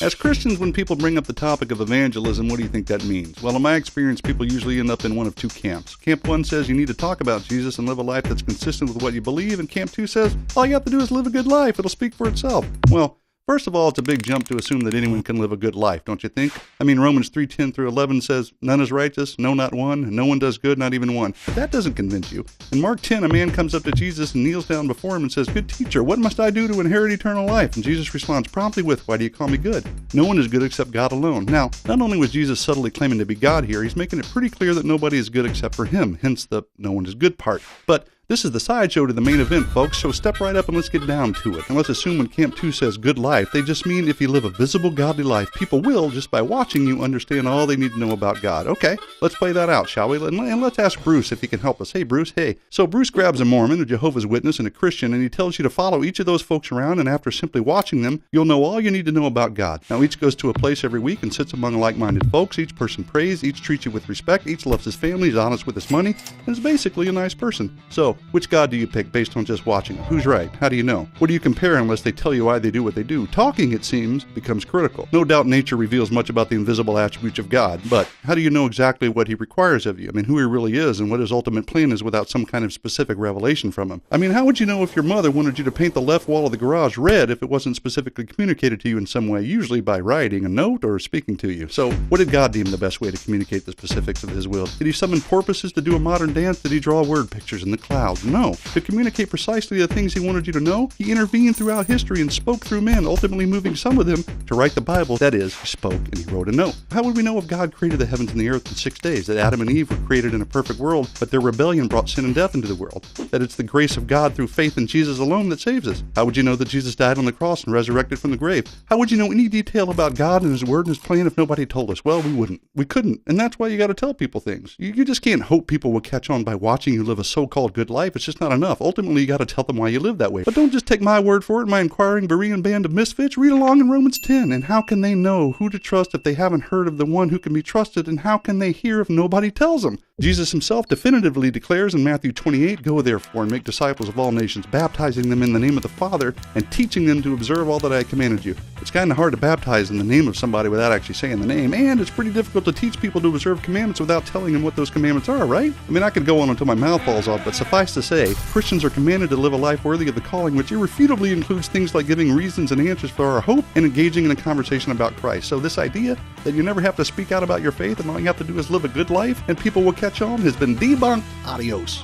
As Christians, when people bring up the topic of evangelism, what do you think that means? Well, in my experience, people usually end up in one of two camps. Camp 1 says you need to talk about Jesus and live a life that's consistent with what you believe, and Camp 2 says all you have to do is live a good life. It'll speak for itself. Well, first of all, it's a big jump to assume that anyone can live a good life, don't you think? I mean, Romans 3:10 through 11 says, none is righteous, no, not one, no one does good, not even one. But that doesn't convince you. In Mark 10, a man comes up to Jesus and kneels down before him and says, good teacher, what must I do to inherit eternal life? And Jesus responds promptly with, why do you call me good? No one is good except God alone. Now, not only was Jesus subtly claiming to be God here, he's making it pretty clear that nobody is good except for him, hence the no one is good part. But this is the sideshow to the main event, folks, so step right up and let's get down to it. And let's assume when Camp 2 says good life, they just mean if you live a visible, godly life, people will, just by watching you, understand all they need to know about God. Okay, let's play that out, shall we? And let's ask Bruce if he can help us. Hey, Bruce, hey. So Bruce grabs a Mormon, a Jehovah's Witness, and a Christian, and he tells you to follow each of those folks around, and after simply watching them, you'll know all you need to know about God. Now, each goes to a place every week and sits among like-minded folks. Each person prays, each treats you with respect, each loves his family, is honest with his money, and is basically a nice person. So, which God do you pick based on just watching them? Who's right? How do you know? What do you compare unless they tell you why they do what they do? Talking, it seems, becomes critical. No doubt nature reveals much about the invisible attributes of God, but how do you know exactly what he requires of you? I mean, who he really is and what his ultimate plan is without some kind of specific revelation from him? I mean, how would you know if your mother wanted you to paint the left wall of the garage red if it wasn't specifically communicated to you in some way, usually by writing a note or speaking to you? So, what did God deem the best way to communicate the specifics of his will? Did he summon porpoises to do a modern dance? Did he draw word pictures in the clouds? No. To communicate precisely the things he wanted you to know, he intervened throughout history and spoke through men, ultimately moving some of them to write the Bible. That is, he spoke and he wrote a note. How would we know if God created the heavens and the earth in 6 days, that Adam and Eve were created in a perfect world, but their rebellion brought sin and death into the world, that it's the grace of God through faith in Jesus alone that saves us? How would you know that Jesus died on the cross and resurrected from the grave? How would you know any detail about God and his word and his plan if nobody told us? Well, we wouldn't. We couldn't. And that's why you got to tell people things. You just can't hope people will catch on by watching you live a so-called good life. It's just not enough. Ultimately, you got to tell them why you live that way. But don't just take my word for it, my inquiring Berean band of misfits. Read along in Romans 10. And how can they know who to trust if they haven't heard of the one who can be trusted? And how can they hear if nobody tells them? Jesus himself definitively declares in Matthew 28, go therefore and make disciples of all nations, baptizing them in the name of the Father and teaching them to observe all that I commanded you. It's kind of hard to baptize in the name of somebody without actually saying the name, and it's pretty difficult to teach people to observe commandments without telling them what those commandments are, right? I mean, I could go on until my mouth falls off, but suffice to say, Christians are commanded to live a life worthy of the calling, which irrefutably includes things like giving reasons and answers for our hope and engaging in a conversation about Christ. So this idea that you never have to speak out about your faith and all you have to do is live a good life and people will catch on has been debunked. Adios.